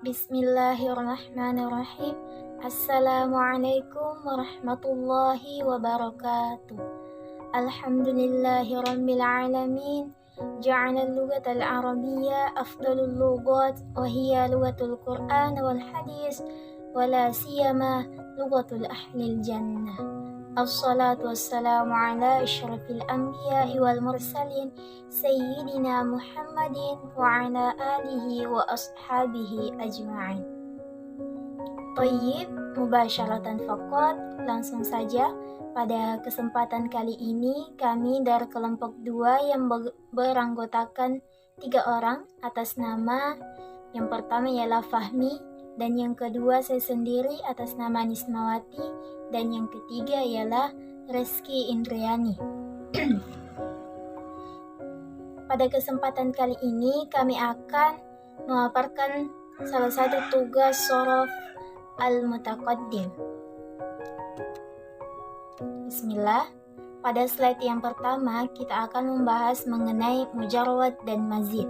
Bismillahirrahmanirrahim. Assalamualaikum warahmatullahi wabarakatuh. Alhamdulillahi rabbil alamin. Ja'ala al-lughata al-arabiyya afdalul lughat wa hiya lughatul Qur'an wal hadis wa la siyama lughatul ahlil jannah. Assalatu wassalamu ala asyrafil anbiya'i wal mursalin Sayyidina Muhammadin wa ala alihi wa ashabihi ajma'in. Tayyib, mubasyaratan faqat, langsung saja. Pada kesempatan kali ini kami dari kelompok 2 yang beranggotakan 3 orang atas nama yang pertama ialah Fahmi, dan yang kedua saya sendiri atas nama Nismawati, dan yang ketiga ialah Reski Indriani. Pada kesempatan kali ini kami akan memaparkan salah satu tugas shorof al-mutaqaddim. Bismillah. Pada slide yang pertama kita akan membahas mengenai mujarrad dan mazid.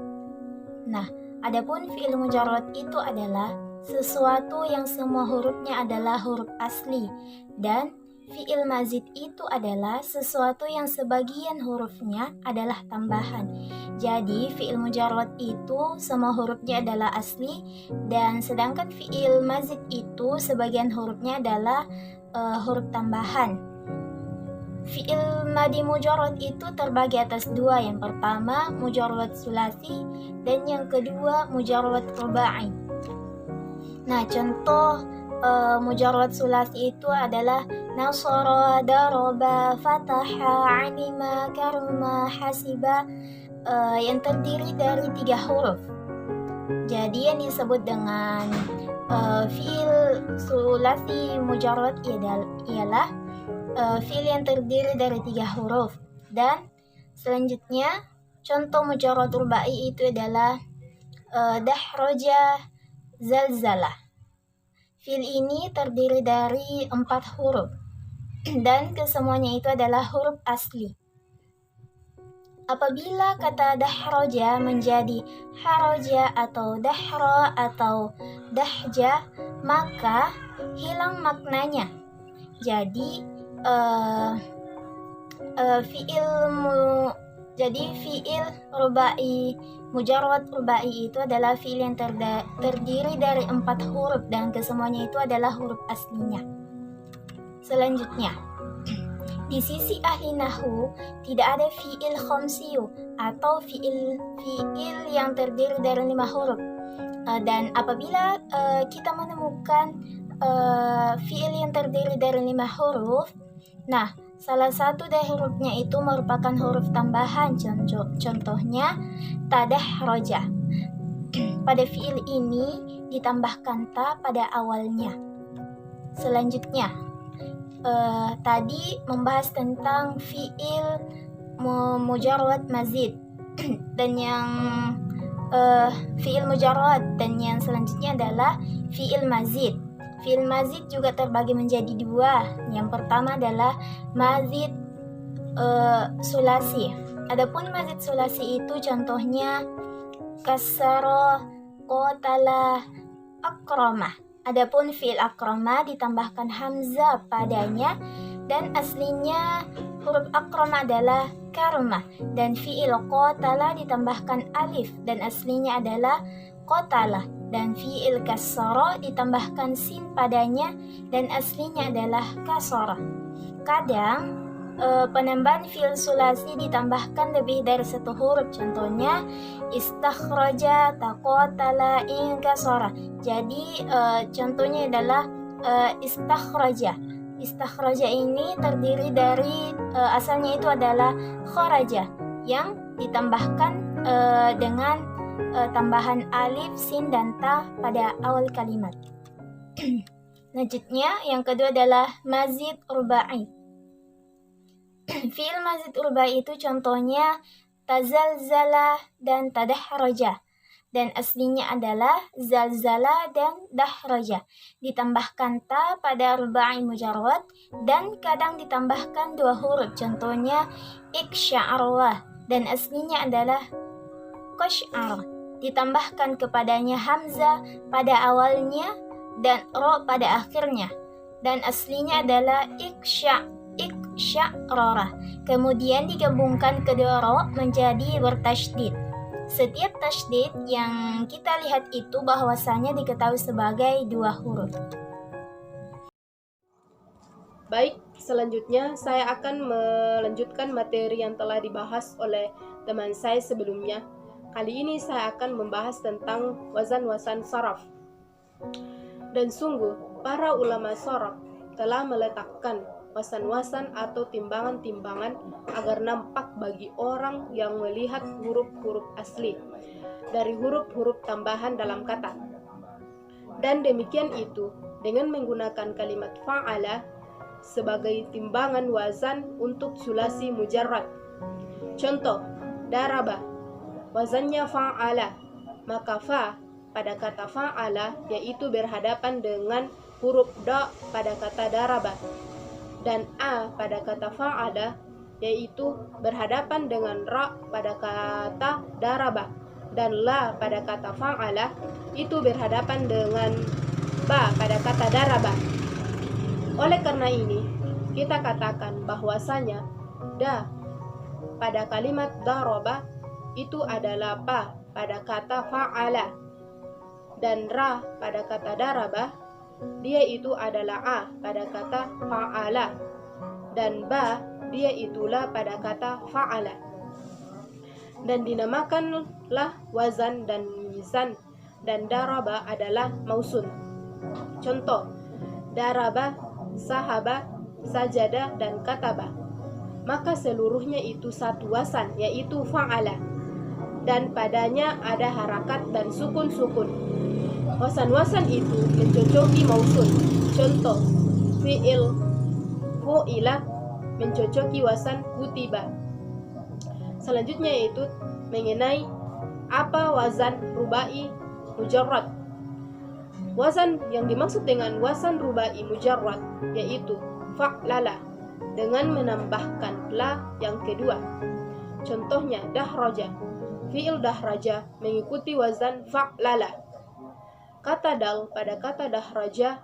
Nah, adapun fi'il mujarrad itu adalah sesuatu yang semua hurufnya adalah huruf asli, dan fi'il mazid itu adalah sesuatu yang sebagian hurufnya adalah tambahan. Jadi fi'il mujarrad itu semua hurufnya adalah asli, dan sedangkan fi'il mazid itu sebagian hurufnya adalah huruf tambahan. Fi'il madi mujarrad itu terbagi atas 2. Yang pertama mujarrad sulasi, dan yang kedua mujarrad rubai. Nah, contoh mujarrad sulasi itu adalah nasara, daraba, fataha, alima, karuma, hasiba, yang terdiri dari 3 huruf. Jadi yang disebut dengan fi'il sulasi mujarrad ialah fi'il yang terdiri dari 3 huruf. Dan selanjutnya contoh mujarrad rubai itu adalah dahraja, zalzalah. Fi'il ini terdiri dari 4 huruf dan kesemuanya itu adalah huruf asli. Apabila kata dahraja menjadi haraja atau dahra atau dahja, maka hilang maknanya. Jadi fi'il rubai, mujarrad rubai itu adalah fi'il yang terdiri dari 4 huruf dan kesemuanya itu adalah huruf aslinya. Selanjutnya, di sisi ahli nahwu tidak ada fi'il khamsiyu atau fi'il yang terdiri dari 5 huruf. Dan apabila kita menemukan fi'il yang terdiri dari 5 huruf, nah, salah satu dari hurufnya itu merupakan huruf tambahan. Contohnya tadahraja. Pada fi'il ini ditambahkan ta pada awalnya. Selanjutnya, tadi membahas tentang fi'il mujarrad mazid dan yang fi'il mujarrad, dan yang selanjutnya adalah fi'il mazid. Fi'il mazid juga terbagi menjadi 2. Yang pertama adalah mazid sulasi. Adapun mazid sulasi itu contohnya kasara, qatala, akrama. Adapun fi'il akrama ditambahkan hamzah padanya, dan aslinya huruf akrama adalah karma, dan fi'il qatala ditambahkan alif dan aslinya adalah qatala, dan fi'il kasara ditambahkan sin padanya dan aslinya adalah kasara. Kadang penambahan fi'il sulasi ditambahkan lebih dari 1 huruf, contohnya istakhraja, taqatala, inkasara. Jadi contohnya adalah istakhraja. Istakhraja ini terdiri dari asalnya itu adalah kharaja yang ditambahkan dengan tambahan alif, sin, dan ta pada awal kalimat. Selanjutnya yang kedua adalah mazid rubai. Fi'il mazid rubai itu contohnya tazalzala dan tadahraja, dan aslinya adalah zalzala dan dahraja. Ditambahkan ta pada rubai mujarrad dan kadang ditambahkan 2 huruf, contohnya iksya'arwa, dan aslinya adalah qash'ar. ditambahkan kepadanya hamzah pada awalnya dan ro pada akhirnya, dan aslinya adalah iksya'rara. Kemudian digabungkan kedua ro menjadi bertasydid. Setiap tasydid yang kita lihat itu bahwasanya diketahui sebagai dua huruf. Baik, selanjutnya saya akan melanjutkan materi yang telah dibahas oleh teman saya sebelumnya. Kali ini saya akan membahas tentang wazan-wazan saraf. Dan sungguh, para ulama saraf telah meletakkan wazan-wazan atau timbangan-timbangan agar nampak bagi orang yang melihat huruf-huruf asli dari huruf-huruf tambahan dalam kata. Dan demikian itu dengan menggunakan kalimat fa'ala sebagai timbangan wazan untuk sulasi mujarrad. Contoh, daraba, wazannya fa'ala, maka fa pada kata fa'ala yaitu berhadapan dengan huruf da pada kata daraba, dan a pada kata fa'ala yaitu berhadapan dengan ra pada kata daraba, dan la pada kata fa'ala itu berhadapan dengan ba pada kata daraba. Oleh karena ini, kita katakan bahwasanya da pada kalimat daraba itu adalah ba pada kata fa'ala, dan ra pada kata daraba dia itu adalah a pada kata fa'ala, dan ba dia itulah pada kata fa'ala. Dan dinamakanlah wazan dan mizan, dan daraba adalah mausun. Contoh, daraba, sahaba, sajada, dan kataba. Maka seluruhnya itu satu wazan, yaitu fa'ala, dan padanya ada harakat dan sukun-sukun. Wazan-wazan itu mencocoki mausun. Contoh, fi'il, fu'ila mencocoki wazan kutiba. Selanjutnya yaitu mengenai apa wazan rubai mujarrad. Wazan yang dimaksud dengan wazan rubai mujarrad yaitu fa'lala dengan menambahkan la yang kedua. Contohnya dahraja, fi'il dahraja mengikuti wazan fa'lala. Kata dal pada kata dahraja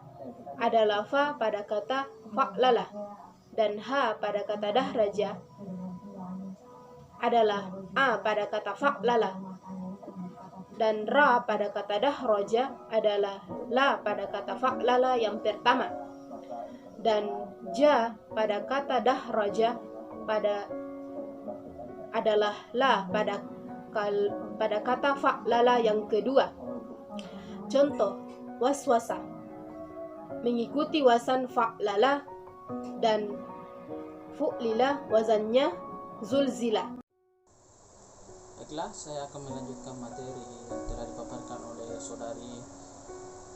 adalah fa pada kata fa'lala, dan ha pada kata dahraja adalah a pada kata fa'lala, dan ra pada kata dahraja adalah la pada kata fa'lala yang pertama, dan ja pada kata dahraja adalah la pada kata fa'lala yang kedua. Contoh, waswasa mengikuti wazan fa'lala, dan fu'lila wazannya zulzila. Baiklah, saya akan melanjutkan materi yang telah dipaparkan oleh saudari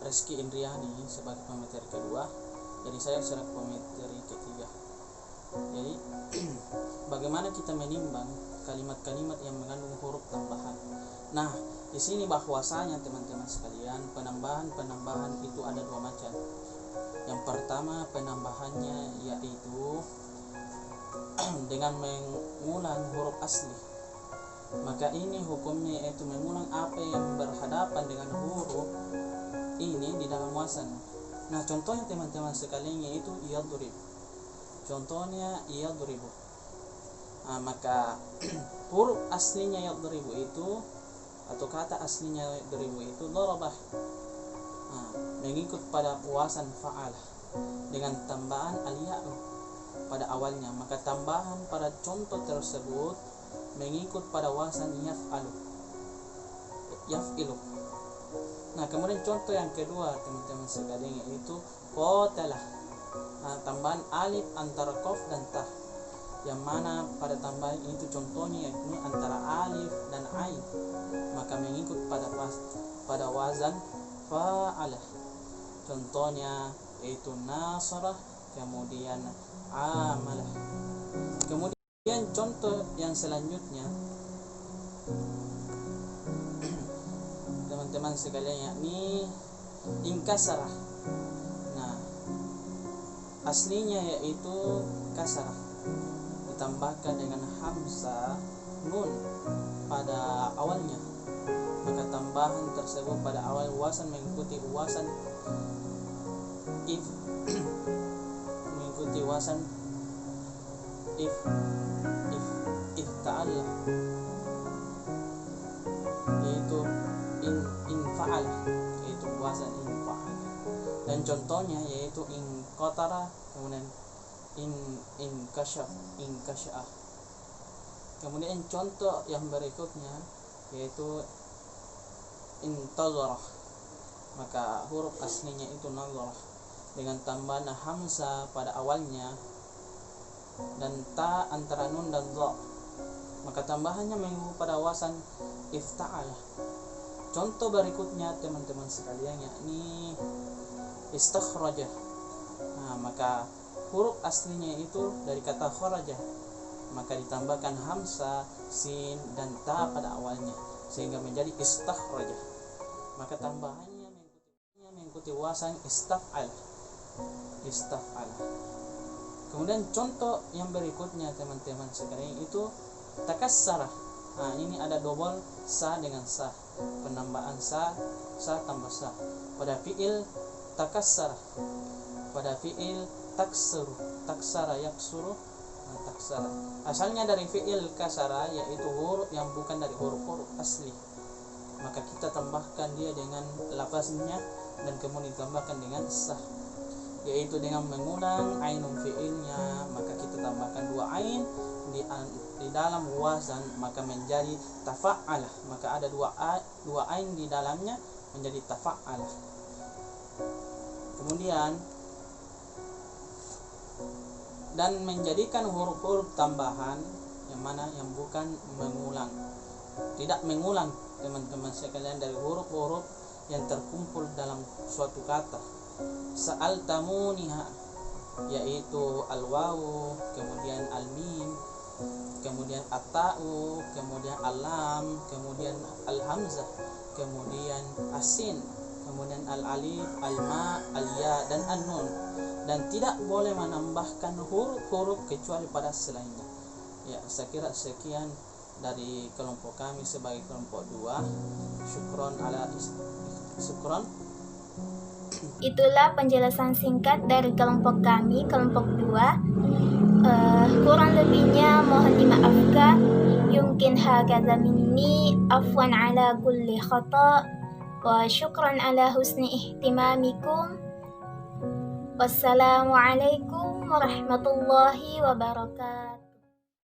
Reski Indriani sebagai pemateri kedua. Jadi saya selaku pemateri ketiga. Jadi bagaimana kita menimbang kalimat-kalimat yang mengandung huruf tambahan. Nah, di sini bahwasanya teman-teman sekalian, penambahan itu ada dua macam. Yang pertama penambahannya yaitu dengan mengulang huruf asli. Maka ini hukumnya yaitu mengulang apa yang berhadapan dengan huruf ini di dalam wazan. Nah, contohnya teman-teman sekalian yaitu yadrib. Contohnya yadribu. Maka huruf aslinya yadribu itu atau kata aslinya yadribu itu darabah. Mengikut pada wazan fa'al dengan tambahan al-ya'u pada awalnya. Maka tambahan pada contoh tersebut mengikut pada wazan yaf'ilu. Nah, kemudian contoh yang kedua teman-teman sekalian yaitu qatalah. Tambahan alif antara qaf dan ta, yang mana pada tambahan itu contohnya yakni antara alif dan ain, maka mengikut pada wazan fa'alah. Contohnya yaitu nasarah, kemudian amalah. Kemudian contoh yang selanjutnya teman-teman sekalian yakni inkasarah. Nah, aslinya yaitu kasarah ditambahkan dengan hamzah nun pada awalnya. maka tambahan tersebut pada awal wasan mengikuti wasan if mengikuti wasan if ta'ala, yaitu in fa'ala, yaitu wasan in fa'ala. Dan contohnya yaitu in qatara, kemudian in kasya'ah. Kemudian contoh yang berikutnya yaitu intazarah, maka huruf aslinya itu nazarah dengan tambahan hamzah pada awalnya dan ta antara nun dan dha, maka tambahannya mengikuti pada wasan ifta'ala. Contoh berikutnya teman-teman sekalian yakni istakhraja. Maka huruf aslinya itu dari kata kharaja, maka ditambahkan hamzah, sin dan ta pada awalnya sehingga menjadi istakhraja. Maka tambahannya mengikuti wasan istaf'ala. Kemudian contoh yang berikutnya teman-teman sekalian itu takassara. Ini ada double sa dengan sa, penambahan sa tambah sa pada fiil takassara, pada fiil taksara yaksuru, taksara asalnya dari fiil kasara, yaitu huruf yang bukan dari huruf asli, maka kita tambahkan dia dengan lafaznya dan kemudian ditambahkan dengan sah, yaitu dengan mengulang ainun fiilnya, maka kita tambahkan dua ain di dalam wazan, maka menjadi tafa'alah, maka ada dua ain di dalamnya menjadi tafa'alah. Kemudian dan menjadikan huruf-huruf tambahan yang mana yang bukan mengulang, tidak mengulang teman-teman sekalian, dari huruf-huruf yang terkumpul dalam suatu kata. Sa'altamuniha, yaitu al-wawu, kemudian al-mim, kemudian at-ta'u, kemudian al-lam, kemudian al-hamzah, kemudian as-sin, kemudian al-alif, al-ma, al-ya dan an-nun, dan tidak boleh menambahkan huruf-huruf kecuali pada selainnya. Ya, saya kira sekian dari kelompok kami sebagai kelompok 2. Syukron. Itulah penjelasan singkat dari kelompok kami, kelompok 2. Kurang lebihnya mohon dimaafkan. Yumkin hakadha minni, afwan ala kulli khata, wa syukran ala husni ihtimamikum. Wassalamualaikum warahmatullahi wabarakatuh.